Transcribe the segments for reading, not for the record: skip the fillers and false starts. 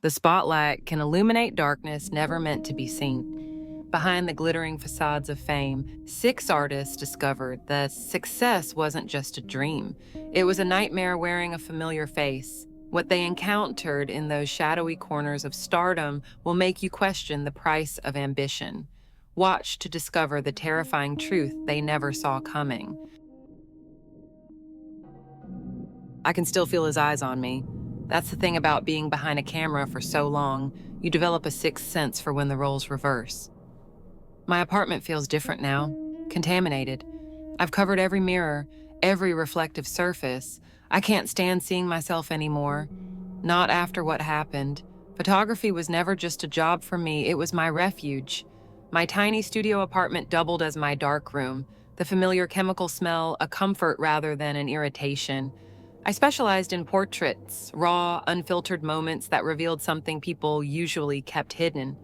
The spotlight can illuminate darkness never meant to be seen. Behind the glittering facades of fame, 6 artists discovered that success wasn't just a dream. It was a nightmare wearing a familiar face. What they encountered in those shadowy corners of stardom will make you question the price of ambition. Watch to discover the terrifying truth they never saw coming. I can still feel his eyes on me. That's the thing about being behind a camera for so long. You develop a sixth sense for when the roles reverse. My apartment feels different now, contaminated. I've covered every mirror, every reflective surface. I can't stand seeing myself anymore. Not after what happened. Photography was never just a job for me, it was my refuge. My tiny studio apartment doubled as my dark room. The familiar chemical smell, a comfort rather than an irritation. I specialized in portraits, raw, unfiltered moments that revealed something people usually kept hidden.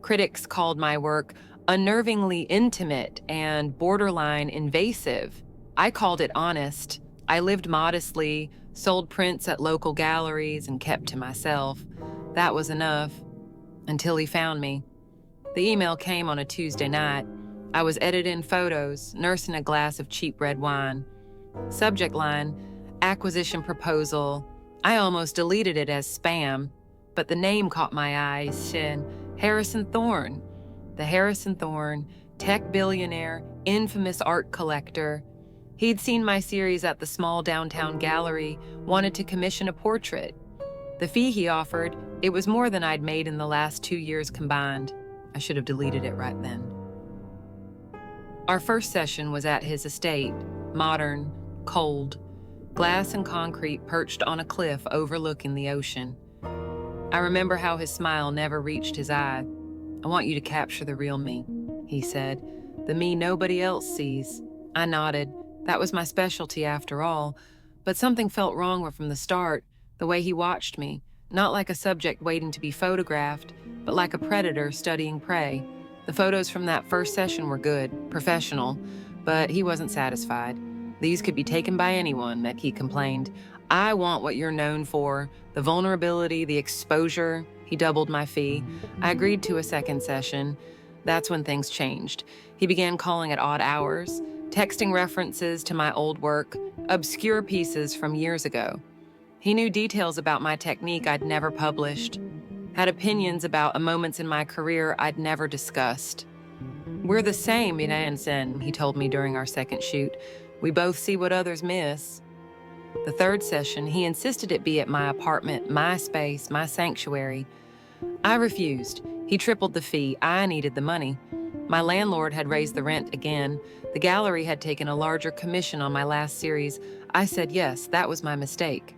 Critics called my work unnervingly intimate and borderline invasive. I called it honest. I lived modestly, sold prints at local galleries, and kept to myself. That was enough. Until he found me. The email came on a Tuesday night. I was editing photos, nursing a glass of cheap red wine. Subject line, acquisition proposal. I almost deleted it as spam, but the name caught my eye, said Harrison Thorne. The Harrison Thorne, tech billionaire, infamous art collector. He'd seen my series at the small downtown gallery, wanted to commission a portrait. The fee he offered, it was more than I'd made in the last 2 years combined. I should have deleted it right then. Our first session was at his estate, modern, cold, glass and concrete perched on a cliff overlooking the ocean. I remember how his smile never reached his eye. I want you to capture the real me, he said, the me nobody else sees. I nodded. That was my specialty after all, but something felt wrong from the start, the way he watched me, not like a subject waiting to be photographed, but like a predator studying prey. The photos from that first session were good, professional, but he wasn't satisfied. These could be taken by anyone, he complained. I want what you're known for, the vulnerability, the exposure. He doubled my fee. I agreed to a second session. That's when things changed. He began calling at odd hours, texting references to my old work, obscure pieces from years ago. He knew details about my technique I'd never published, had opinions about moments in my career I'd never discussed. We're the same, Sen, he told me during our second shoot. We both see what others miss. The third session, he insisted it be at my apartment, my space, my sanctuary. I refused. He tripled the fee. I needed the money. My landlord had raised the rent again. The gallery had taken a larger commission on my last series. I said yes, that was my mistake.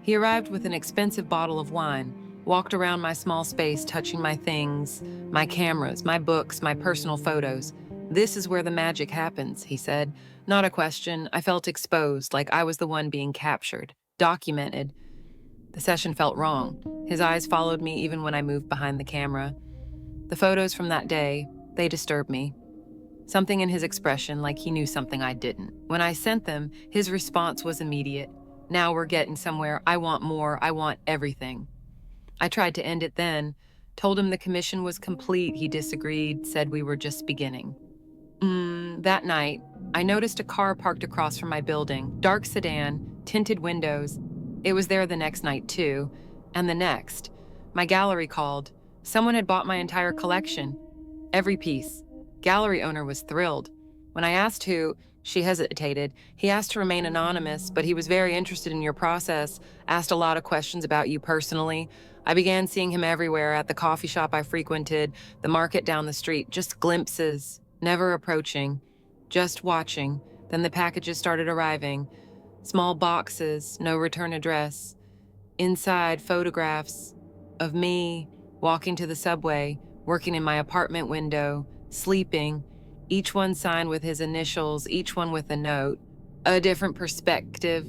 He arrived with an expensive bottle of wine, walked around my small space touching my things, my cameras, my books, my personal photos. This is where the magic happens, he said. Not a question. I felt exposed, like I was the one being captured, documented. The session felt wrong. His eyes followed me even when I moved behind the camera. The photos from that day, they disturbed me. Something in his expression, like he knew something I didn't. When I sent them, his response was immediate. Now we're getting somewhere. I want more. I want everything. I tried to end it then, told him the commission was complete. He disagreed, said we were just beginning. That night, I noticed a car parked across from my building, dark sedan, tinted windows. It was there the next night too, and the next. My gallery called. Someone had bought my entire collection. Every piece. Gallery owner was thrilled. When I asked who, she hesitated. He asked to remain anonymous, but he was very interested in your process, asked a lot of questions about you personally. I began seeing him everywhere, at the coffee shop I frequented, the market down the street, just glimpses, never approaching, just watching. Then the packages started arriving. Small boxes, no return address. Inside, photographs of me walking to the subway, working in my apartment window, sleeping, each one signed with his initials, each one with a note. A different perspective.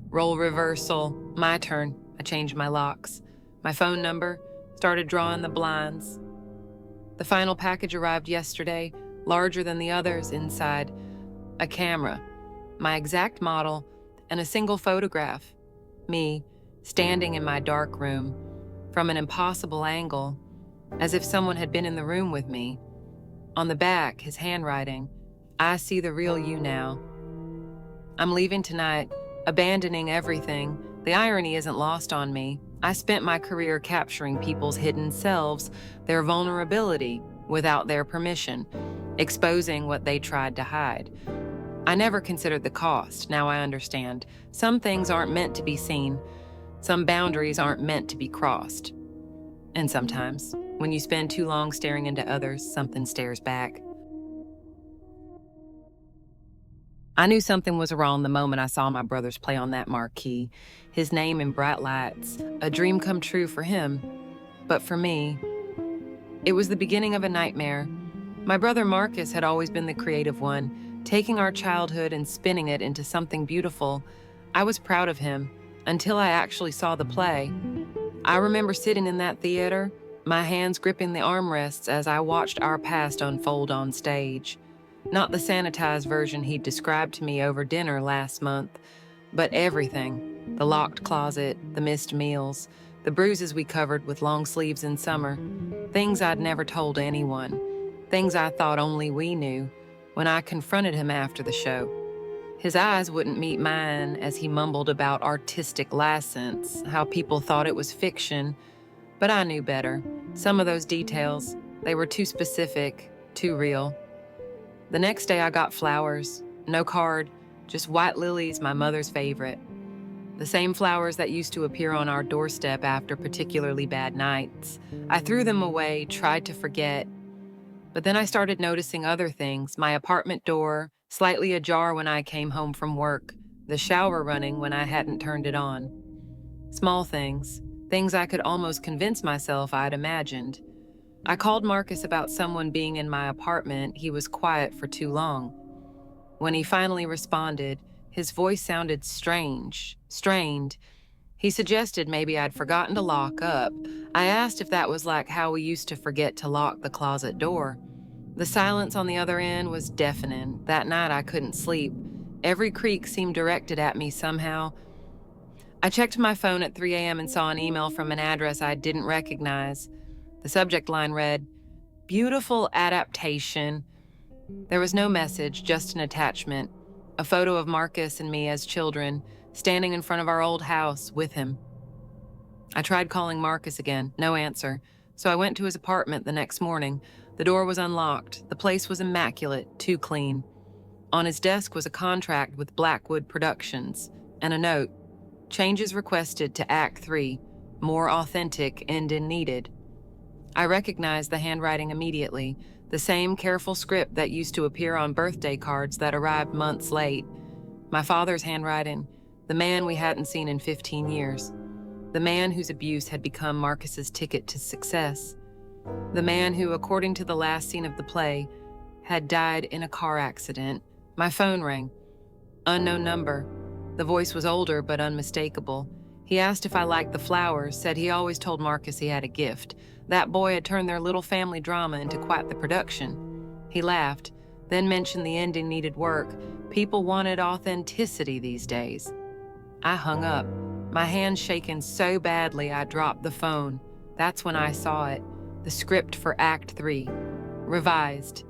Role reversal. My turn. I changed my locks. My phone number. Started drawing the blinds. The final package arrived yesterday, larger than the others. Inside, a camera, my exact model, and a single photograph. Me, standing in my dark room. from an impossible angle, as if someone had been in the room with me. On the back, his handwriting, "I see the real you now. I'm leaving tonight, abandoning everything. The irony isn't lost on me. I spent my career capturing people's hidden selves, their vulnerability, without their permission, exposing what they tried to hide. I never considered the cost. Now I understand. Some things aren't meant to be seen. Some boundaries aren't meant to be crossed. And sometimes, when you spend too long staring into others, something stares back." I knew something was wrong the moment I saw my brother's play on that marquee. His name in bright lights, a dream come true for him. But for me, it was the beginning of a nightmare. My brother Marcus had always been the creative one, taking our childhood and spinning it into something beautiful. I was proud of him until I actually saw the play. I remember sitting in that theater, my hands gripping the armrests as I watched our past unfold on stage. Not the sanitized version he'd described to me over dinner last month, but everything. The locked closet, the missed meals, the bruises we covered with long sleeves in summer. Things I'd never told anyone. Things I thought only we knew. When I confronted him after the show, his eyes wouldn't meet mine as he mumbled about artistic license, how people thought it was fiction. But I knew better. Some of those details, they were too specific, too real. The next day I got flowers, no card, just white lilies, my mother's favorite. The same flowers that used to appear on our doorstep after particularly bad nights. I threw them away, tried to forget. But then I started noticing other things. My apartment door, slightly ajar when I came home from work. The shower running when I hadn't turned it on. Small things, things I could almost convince myself I'd imagined. I called Marcus about someone being in my apartment. He was quiet for too long. When he finally responded, his voice sounded strained. He suggested maybe I'd forgotten to lock up. I asked if that was like how we used to forget to lock the closet door. The silence on the other end was deafening. That night I couldn't sleep. Every creak seemed directed at me somehow. I checked my phone at 3 a.m. and saw an email from an address I didn't recognize. The subject line read, "Beautiful adaptation." There was no message, just an attachment. A photo of Marcus and me as children, standing in front of our old house with him. I tried calling Marcus again, no answer. So I went to his apartment the next morning. The door was unlocked. The place was immaculate, too clean. On his desk was a contract with Blackwood Productions and a note, "Changes requested to Act 3, more authentic ending needed." I recognized the handwriting immediately, the same careful script that used to appear on birthday cards that arrived months late. My father's handwriting, the man we hadn't seen in 15 years. The man whose abuse had become Marcus's ticket to success. The man who, according to the last scene of the play, had died in a car accident. My phone rang. Unknown number. The voice was older but unmistakable. He asked if I liked the flowers, said he always told Marcus he had a gift. That boy had turned their little family drama into quite the production. He laughed, then mentioned the ending needed work. People wanted authenticity these days. I hung up, my hands shaking so badly I dropped the phone. That's when I saw it, the script for Act 3, revised.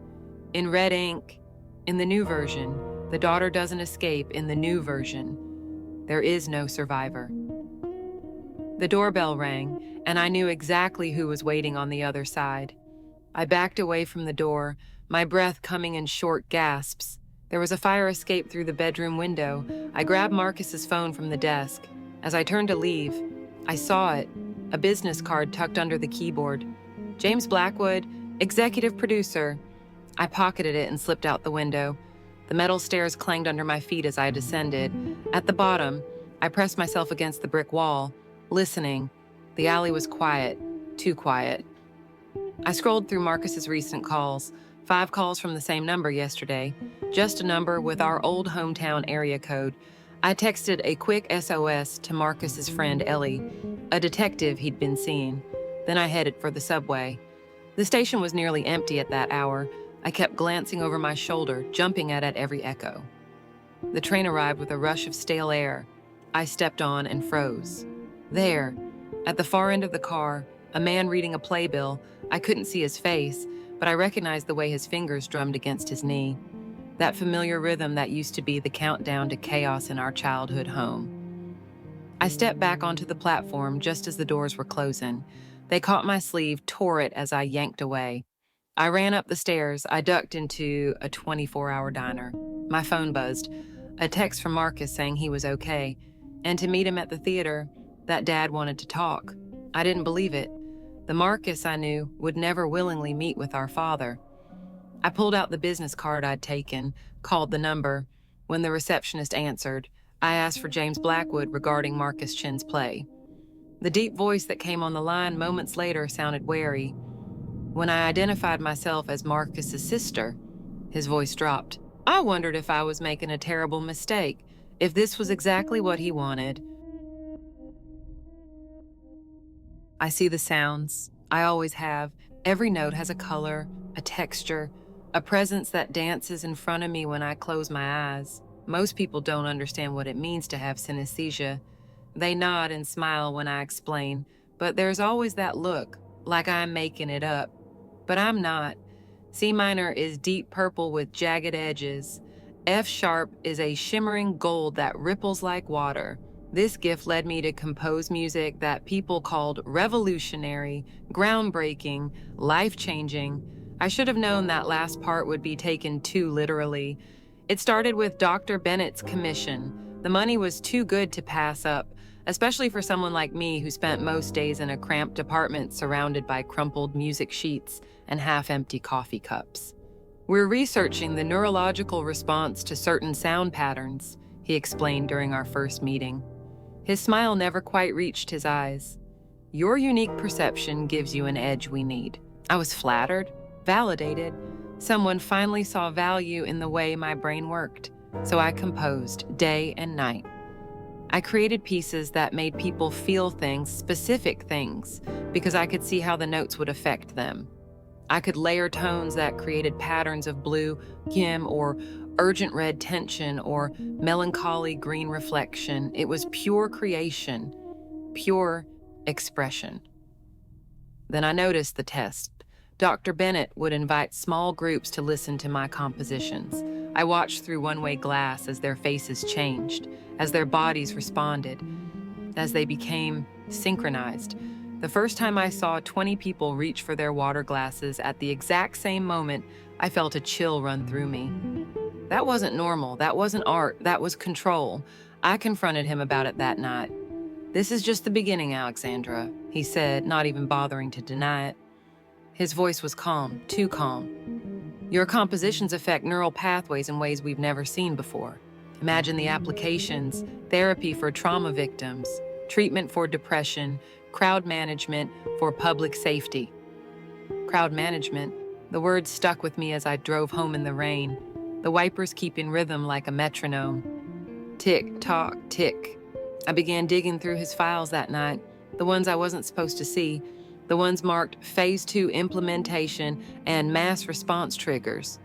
In red ink, in the new version, the daughter doesn't escape. In the new version, there is no survivor. The doorbell rang, and I knew exactly who was waiting on the other side. I backed away from the door, my breath coming in short gasps. There was a fire escape through the bedroom window. I grabbed Marcus's phone from the desk. As I turned to leave, I saw it, a business card tucked under the keyboard. James Blackwood, executive producer. I pocketed it and slipped out the window. The metal stairs clanged under my feet as I descended. At the bottom, I pressed myself against the brick wall, listening. The alley was quiet, too quiet. I scrolled through Marcus's recent calls, 5 calls from the same number yesterday, just a number with our old hometown area code. I texted a quick SOS to Marcus's friend Ellie, a detective he'd been seeing. Then I headed for the subway. The station was nearly empty at that hour. I kept glancing over my shoulder, jumping at every echo. The train arrived with a rush of stale air. I stepped on and froze. There, At the far end of the car, a man reading a playbill. I couldn't see his face, but I recognized the way his fingers drummed against his knee. That familiar rhythm that used to be the countdown to chaos in our childhood home. I stepped back onto the platform just as the doors were closing. They caught my sleeve, tore it as I yanked away. I ran up the stairs. I ducked into a 24-hour diner. My phone buzzed. A text from Marcus saying he was okay, and to meet him at the theater, that Dad wanted to talk. I didn't believe it. The Marcus I knew would never willingly meet with our father. I pulled out the business card I'd taken, called the number. When the receptionist answered, I asked for James Blackwood regarding Marcus Chin's play. The deep voice that came on the line moments later sounded wary. When I identified myself as Marcus's sister, his voice dropped. I wondered if I was making a terrible mistake, if this was exactly what he wanted. I see the sounds. I always have. Every note has a color, a texture, a presence that dances in front of me when I close my eyes. Most people don't understand what it means to have synesthesia. They nod and smile when I explain, but there's always that look, like I'm making it up. But I'm not. C minor is deep purple with jagged edges. F sharp is a shimmering gold that ripples like water. This gift led me to compose music that people called revolutionary, groundbreaking, life-changing. I should have known that last part would be taken too literally. It started with Dr. Bennett's commission. The money was too good to pass up, especially for someone like me who spent most days in a cramped apartment surrounded by crumpled music sheets and half-empty coffee cups. We're researching the neurological response to certain sound patterns, he explained during our first meeting. His smile never quite reached his eyes. Your unique perception gives you an edge we need. I was flattered, validated. Someone finally saw value in the way my brain worked, so I composed day and night. I created pieces that made people feel things, specific things, because I could see how the notes would affect them. I could layer tones that created patterns of blue, yin, or urgent red tension, or melancholy green reflection. It was pure creation, pure expression. Then I noticed the test. Dr. Bennett would invite small groups to listen to my compositions. I watched through one-way glass as their faces changed, as their bodies responded, as they became synchronized. The first time I saw 20 people reach for their water glasses at the exact same moment, I felt a chill run through me. That wasn't normal. That wasn't art. That was control. I confronted him about it that night. This is just the beginning, Alexandra, he said, not even bothering to deny it. His voice was calm, too calm. Your compositions affect neural pathways in ways we've never seen before. Imagine the applications: therapy for trauma victims, treatment for depression, crowd management for public safety. Crowd management, the word stuck with me as I drove home in the rain, the wipers keeping rhythm like a metronome. Tick, tock, tick. I began digging through his files that night, the ones I wasn't supposed to see, the ones marked Phase 2 implementation and mass response triggers.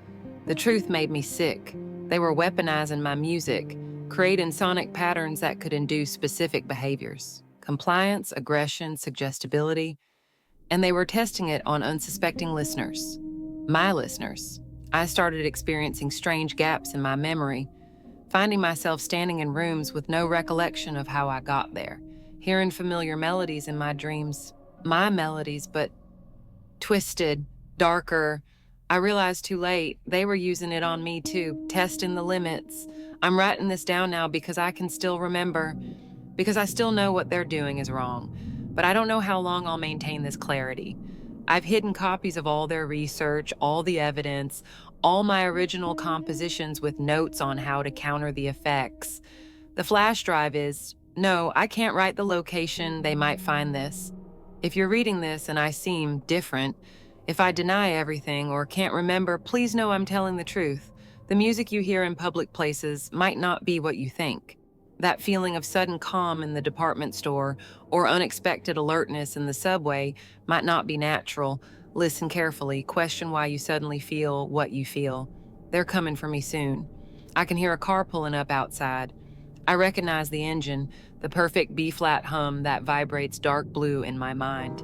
The truth made me sick. They were weaponizing my music, creating sonic patterns that could induce specific behaviors: compliance, aggression, suggestibility, and they were testing it on unsuspecting listeners. My listeners. I started experiencing strange gaps in my memory, finding myself standing in rooms with no recollection of how I got there, hearing familiar melodies in my dreams, my melodies, but twisted, darker. I realized too late, they were using it on me too, testing the limits. I'm writing this down now because I can still remember, because I still know what they're doing is wrong. But I don't know how long I'll maintain this clarity. I've hidden copies of all their research, all the evidence, all my original compositions with notes on how to counter the effects. The flash drive is, no, I can't write the location they might find this. If you're reading this and I seem different, if I deny everything or can't remember, please know I'm telling the truth. The music you hear in public places might not be what you think. That feeling of sudden calm in the department store or unexpected alertness in the subway might not be natural. Listen carefully, question why you suddenly feel what you feel. They're coming for me soon. I can hear a car pulling up outside. I recognize the engine, the perfect B-flat hum that vibrates dark blue in my mind.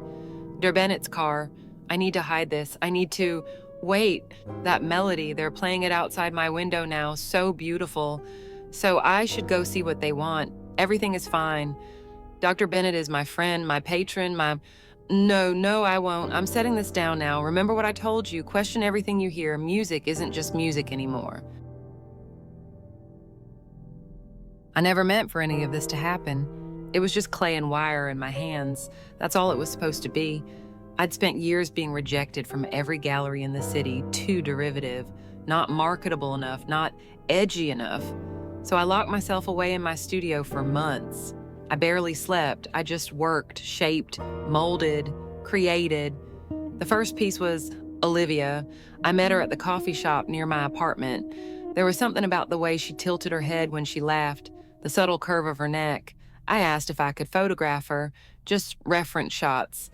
Bennett's car. I need to hide this. I need to... Wait, that melody, they're playing it outside my window now, so beautiful. So I should go see what they want. Everything is fine. Dr. Bennett is my friend, my patron, my... No, I won't. I'm setting this down now. Remember what I told you. Question everything you hear. Music isn't just music anymore. I never meant for any of this to happen. It was just clay and wire in my hands. That's all it was supposed to be. I'd spent years being rejected from every gallery in the city, too derivative, not marketable enough, not edgy enough. So I locked myself away in my studio for months. I barely slept. I just worked, shaped, molded, created. The first piece was Olivia. I met her at the coffee shop near my apartment. There was something about the way she tilted her head when she laughed, the subtle curve of her neck. I asked if I could photograph her, just reference shots.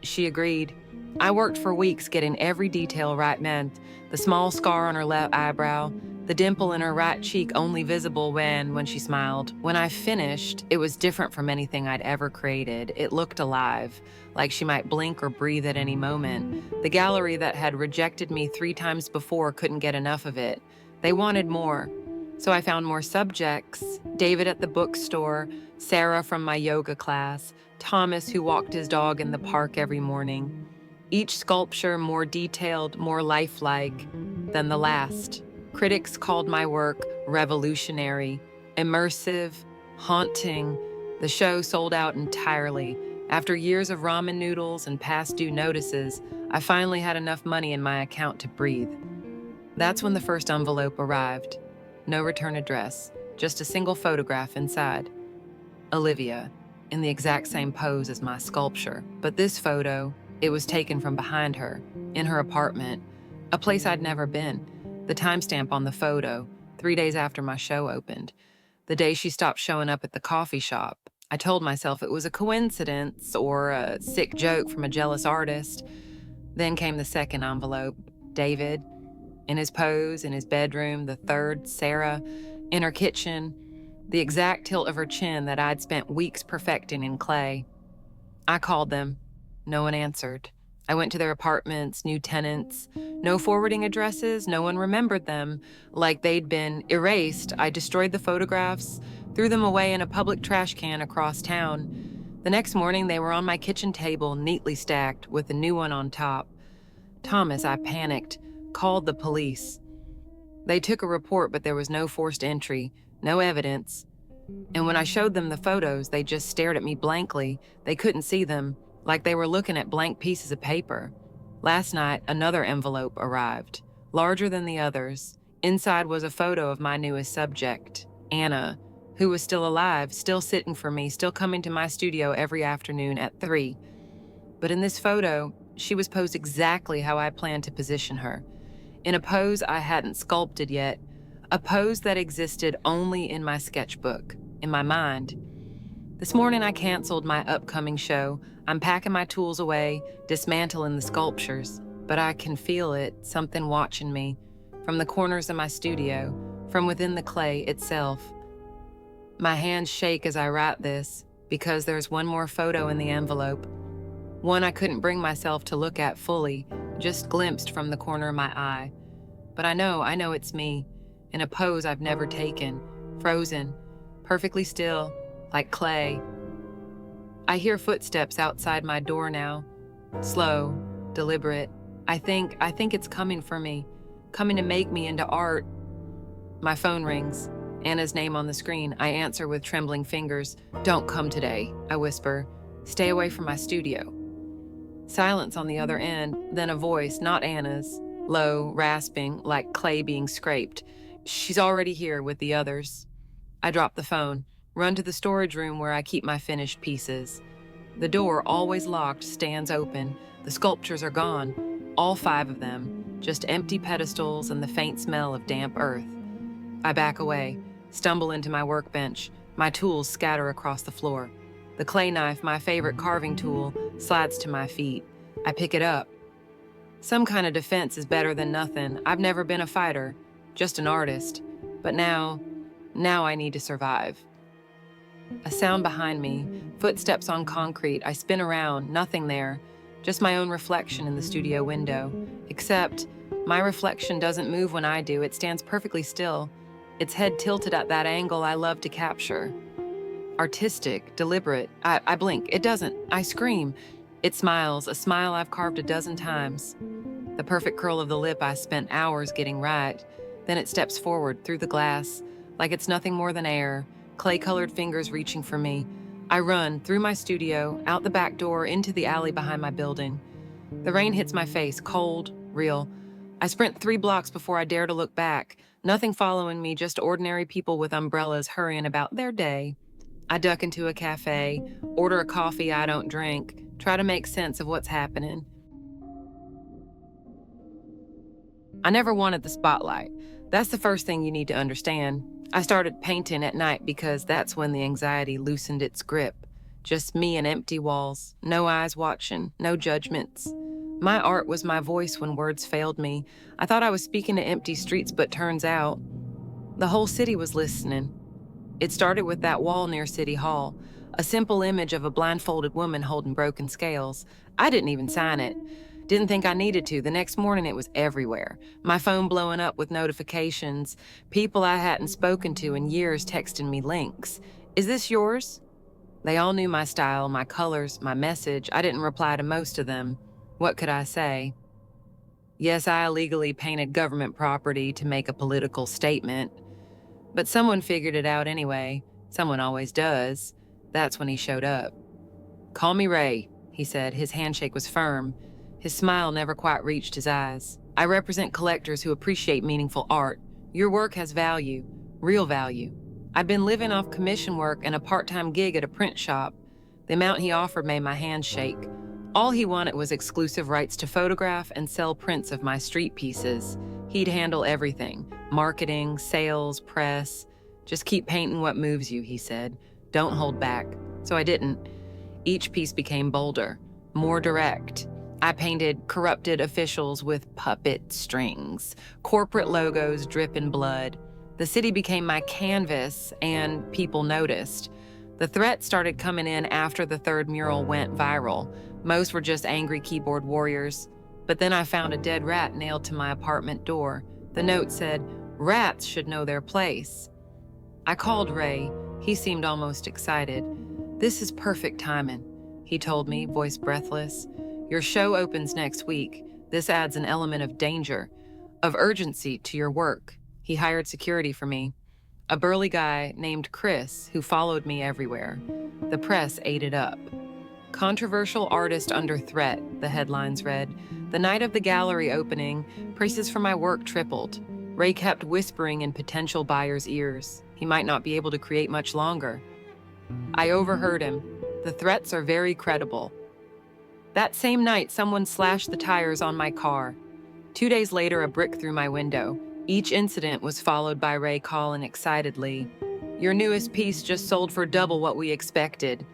She agreed. I worked for weeks getting every detail right, man. The small scar on her left eyebrow, the dimple in her right cheek only visible when she smiled. When I finished, it was different from anything I'd ever created. It looked alive, like she might blink or breathe at any moment. The gallery that had rejected me 3 times before couldn't get enough of it. They wanted more. So I found more subjects: David at the bookstore, Sarah from my yoga class, Thomas who walked his dog in the park every morning. Each sculpture more detailed, more lifelike than the last. Critics called my work revolutionary, immersive, haunting. The show sold out entirely. After years of ramen noodles and past due notices, I finally had enough money in my account to breathe. That's when the first envelope arrived. No return address, just a single photograph inside. Olivia, in the exact same pose as my sculpture. But this photo, it was taken from behind her, in her apartment, a place I'd never been. The timestamp on the photo, 3 days after my show opened, the day she stopped showing up at the coffee shop. I told myself it was a coincidence or a sick joke from a jealous artist. Then came the second envelope. David, in his pose, in his bedroom. The third, Sarah, in her kitchen, the exact tilt of her chin that I'd spent weeks perfecting in clay. I called them. No one answered. I went to their apartments, new tenants, no forwarding addresses, no one remembered them. Like they'd been erased, I destroyed the photographs, threw them away in a public trash can across town. The next morning, they were on my kitchen table, neatly stacked, with a new one on top. Thomas, I panicked, called the police. They took a report, but there was no forced entry, no evidence. And when I showed them the photos, they just stared at me blankly. They couldn't see them, like they were looking at blank pieces of paper. Last night, another envelope arrived, larger than the others. Inside was a photo of my newest subject, Anna, who was still alive, still sitting for me, still coming to my studio every afternoon at 3. But in this photo, she was posed exactly how I planned to position her, in a pose I hadn't sculpted yet, a pose that existed only in my sketchbook, in my mind. This morning I canceled my upcoming show. I'm packing my tools away, dismantling the sculptures, but I can feel it, something watching me, from the corners of my studio, from within the clay itself. My hands shake as I write this, because there's one more photo in the envelope. One I couldn't bring myself to look at fully, just glimpsed from the corner of my eye. But I know it's me, in a pose I've never taken, frozen, perfectly still, like clay. I hear footsteps outside my door now, slow, deliberate. I think it's coming for me, coming to make me into art. My phone rings, Anna's name on the screen. I answer with trembling fingers. "Don't come today," I whisper. "Stay away from my studio." Silence on the other end, then a voice, not Anna's, low, rasping, like clay being scraped. "She's already here with the others." I drop the phone, run to the storage room where I keep my finished pieces. The door, always locked, stands open. The sculptures are gone, all 5 of them, just empty pedestals and the faint smell of damp earth. I back away, stumble into my workbench. My tools scatter across the floor. The clay knife, my favorite carving tool, slides to my feet. I pick it up. Some kind of defense is better than nothing. I've never been a fighter, just an artist. But now I need to survive. A sound behind me, footsteps on concrete. I spin around, nothing there, just my own reflection in the studio window. Except, my reflection doesn't move when I do, it stands perfectly still, its head tilted at that angle I love to capture. Artistic, deliberate. I blink, it doesn't. I scream. It smiles, a smile I've carved a dozen times. The perfect curl of the lip I spent hours getting right. Then it steps forward through the glass, like it's nothing more than air, clay-colored fingers reaching for me. I run through my studio, out the back door, into the alley behind my building. The rain hits my face, cold, real. I sprint 3 blocks before I dare to look back. Nothing following me, just ordinary people with umbrellas hurrying about their day. I duck into a cafe, order a coffee I don't drink, try to make sense of what's happening. I never wanted the spotlight. That's the first thing you need to understand. I started painting at night because that's when the anxiety loosened its grip. Just me and empty walls, no eyes watching, no judgments. My art was my voice when words failed me. I thought I was speaking to empty streets, but turns out the whole city was listening. It started with that wall near City Hall, a simple image of a blindfolded woman holding broken scales. I didn't even sign it. Didn't think I needed to. The next morning it was everywhere. My phone blowing up with notifications, people I hadn't spoken to in years texting me links. Is this yours? They all knew my style, my colors, my message. I didn't reply to most of them. What could I say? Yes, I illegally painted government property to make a political statement. But someone figured it out anyway. Someone always does. That's when he showed up. Call me Ray, he said. His handshake was firm. His smile never quite reached his eyes. I represent collectors who appreciate meaningful art. Your work has value, real value. I'd been living off commission work and a part-time gig at a print shop. The amount he offered made my hands shake. All he wanted was exclusive rights to photograph and sell prints of my street pieces. He'd handle everything, marketing, sales, press. Just keep painting what moves you, he said. Don't hold back. So I didn't. Each piece became bolder, more direct. I painted corrupted officials with puppet strings, corporate logos dripping blood. The city became my canvas, and people noticed. The threats started coming in after the 3rd mural went viral. Most were just angry keyboard warriors. But then I found a dead rat nailed to my apartment door. The note said, "Rats should know their place." I called Ray. He seemed almost excited. "This is perfect timing," he told me, voice breathless. "Your show opens next week. This adds an element of danger, of urgency to your work." He hired security for me, a burly guy named Chris who followed me everywhere. The press ate it up. "Controversial artist under threat," the headlines read. The night of the gallery opening, prices for my work tripled. Ray kept whispering in potential buyers' ears. He might not be able to create much longer. I overheard him. "The threats are very credible." That same night, someone slashed the tires on my car. 2 days later, a brick through my window. Each incident was followed by Ray calling excitedly, "Your newest piece just sold for double what we expected."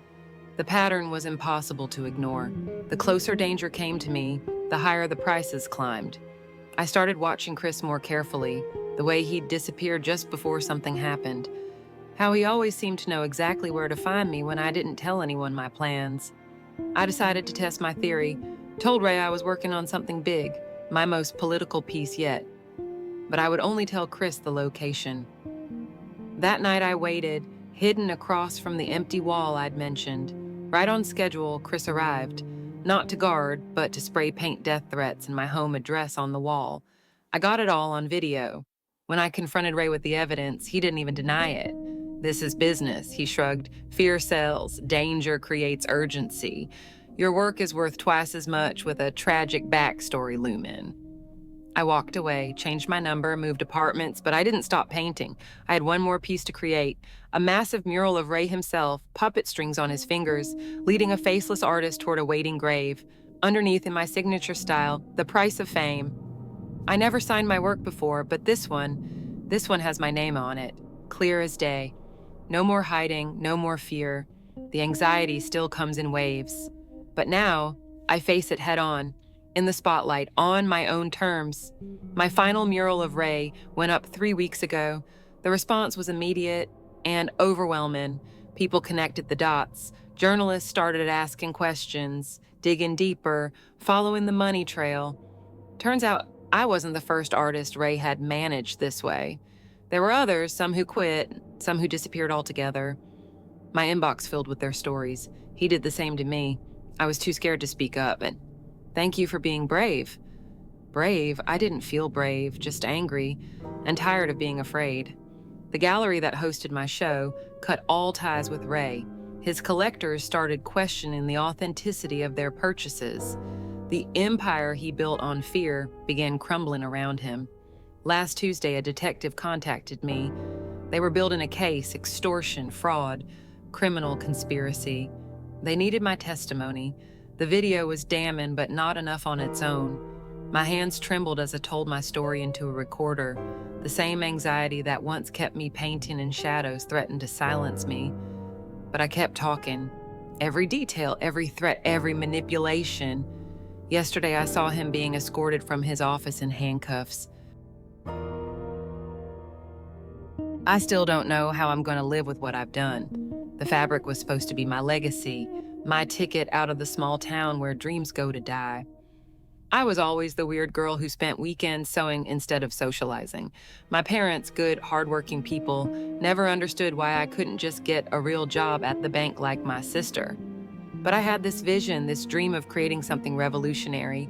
The pattern was impossible to ignore. The closer danger came to me, the higher the prices climbed. I started watching Chris more carefully, the way he'd disappear just before something happened. How he always seemed to know exactly where to find me when I didn't tell anyone my plans. I decided to test my theory, told Ray I was working on something big, my most political piece yet. But I would only tell Chris the location. That night I waited, hidden across from the empty wall I'd mentioned. Right on schedule, Chris arrived. Not to guard, but to spray paint death threats and my home address on the wall. I got it all on video. When I confronted Ray with the evidence, he didn't even deny it. "This is business," he shrugged. "Fear sells. Danger creates urgency. Your work is worth twice as much with a tragic backstory looming." I walked away, changed my number, moved apartments, but I didn't stop painting. I had one more piece to create, a massive mural of Ray himself, puppet strings on his fingers, leading a faceless artist toward a waiting grave. Underneath, in my signature style, "The price of fame." I never signed my work before, but this one has my name on it, clear as day. No more hiding, no more fear. The anxiety still comes in waves. But now, I face it head on, in the spotlight, on my own terms. My final mural of Ray went up 3 weeks ago. The response was immediate and overwhelming. People connected the dots. Journalists started asking questions, digging deeper, following the money trail. Turns out I wasn't the first artist Ray had managed this way. There were others, some who quit, some who disappeared altogether. My inbox filled with their stories. He did the same to me. I was too scared to speak up, and thank you for being brave. Brave? I didn't feel brave, just angry and tired of being afraid. The gallery that hosted my show cut all ties with Ray. His collectors started questioning the authenticity of their purchases. The empire he built on fear began crumbling around him. Last Tuesday, a detective contacted me. They were building a case, extortion, fraud, criminal conspiracy. They needed my testimony. The video was damning, but not enough on its own. My hands trembled as I told my story into a recorder. The same anxiety that once kept me painting in shadows threatened to silence me. But I kept talking. Every detail, every threat, every manipulation. Yesterday, I saw him being escorted from his office in handcuffs. I still don't know how I'm going to live with what I've done. The fabric was supposed to be my legacy, my ticket out of the small town where dreams go to die. I was always the weird girl who spent weekends sewing instead of socializing. My parents, good, hardworking people, never understood why I couldn't just get a real job at the bank like my sister. But I had this vision, this dream of creating something revolutionary.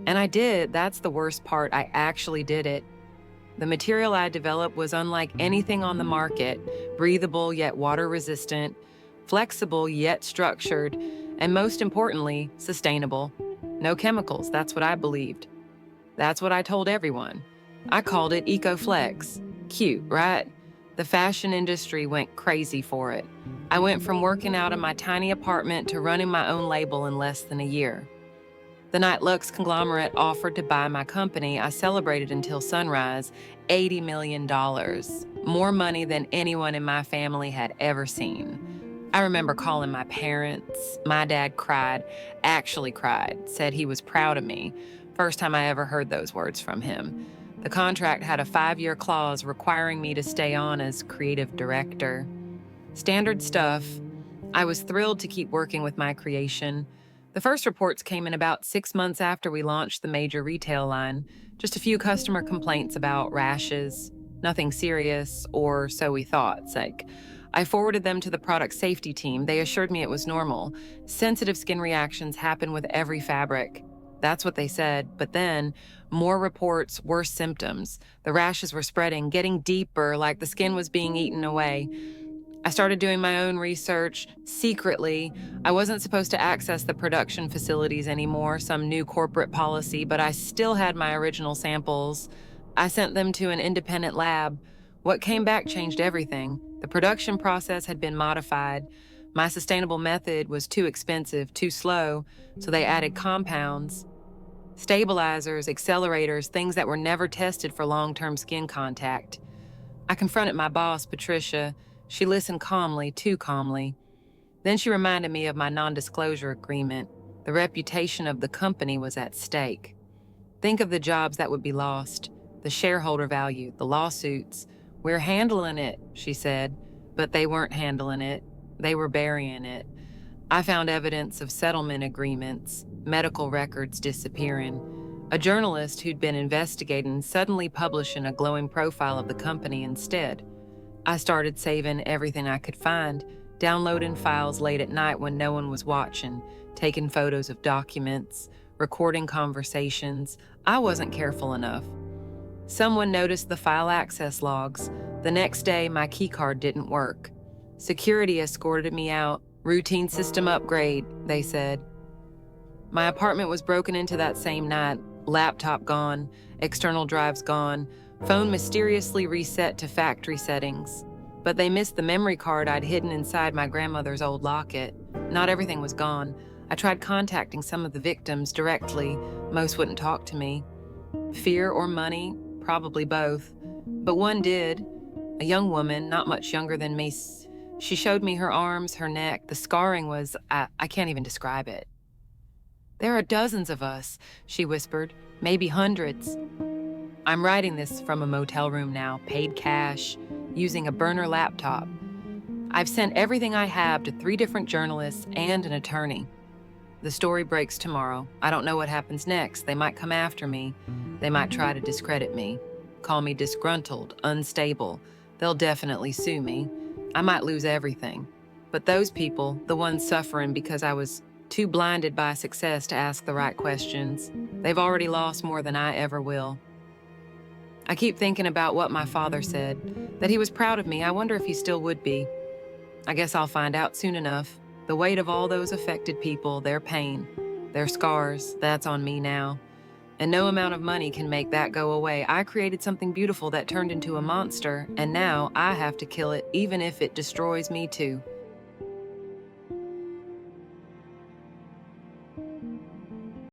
And I did. That's the worst part. I actually did it. The material I developed was unlike anything on the market, breathable yet water-resistant, flexible yet structured, and most importantly, sustainable. No chemicals, that's what I believed. That's what I told everyone. I called it EcoFlex. Cute, right? The fashion industry went crazy for it. I went from working out in my tiny apartment to running my own label in less than a year. The night Lux conglomerate offered to buy my company, I celebrated until sunrise, $80 million. More money than anyone in my family had ever seen. I remember calling my parents. My dad cried, actually cried, said he was proud of me. First time I ever heard those words from him. The contract had a 5-year clause requiring me to stay on as creative director. Standard stuff. I was thrilled to keep working with my creation. The first reports came in about 6 months after we launched the major retail line. Just a few customer complaints about rashes. Nothing serious, or so we thought, I forwarded them to the product safety team. They assured me it was normal. Sensitive skin reactions happen with every fabric. That's what they said. But then, more reports, worse symptoms. The rashes were spreading, getting deeper, like the skin was being eaten away. I started doing my own research, secretly. I wasn't supposed to access the production facilities anymore, some new corporate policy, but I still had my original samples. I sent them to an independent lab. What came back changed everything. The production process had been modified. My sustainable method was too expensive, too slow, so they added compounds, stabilizers, accelerators, things that were never tested for long-term skin contact. I confronted my boss, Patricia. She listened calmly, too calmly. Then she reminded me of my non-disclosure agreement. The reputation of the company was at stake. Think of the jobs that would be lost, the shareholder value, the lawsuits. We're handling it, she said, but they weren't handling it. They were burying it. I found evidence of settlement agreements, medical records disappearing. A journalist who'd been investigating suddenly publishing a glowing profile of the company instead. I started saving everything I could find, downloading files late at night when no one was watching, taking photos of documents, recording conversations. I wasn't careful enough. Someone noticed the file access logs. The next day, my keycard didn't work. Security escorted me out. Routine system upgrade, they said. My apartment was broken into that same night. Laptop gone, external drives gone, phone mysteriously reset to factory settings. But they missed the memory card I'd hidden inside my grandmother's old locket. Not everything was gone. I tried contacting some of the victims directly. Most wouldn't talk to me. Fear or money? Probably both. But one did. A young woman, not much younger than me. She showed me her arms, her neck. The scarring was, I can't even describe it. There are dozens of us, she whispered, maybe hundreds. I'm writing this from a motel room now, paid cash, using a burner laptop. I've sent everything I have to 3 different journalists and an attorney. The story breaks tomorrow. I don't know what happens next. They might come after me. They might try to discredit me, call me disgruntled, unstable. They'll definitely sue me. I might lose everything. But those people, the ones suffering because I was too blinded by success to ask the right questions, they've already lost more than I ever will. I keep thinking about what my father said, that he was proud of me. I wonder if he still would be. I guess I'll find out soon enough. The weight of all those affected people, their pain, their scars, that's on me now. And no amount of money can make that go away. I created something beautiful that turned into a monster, and now I have to kill it, even if it destroys me too.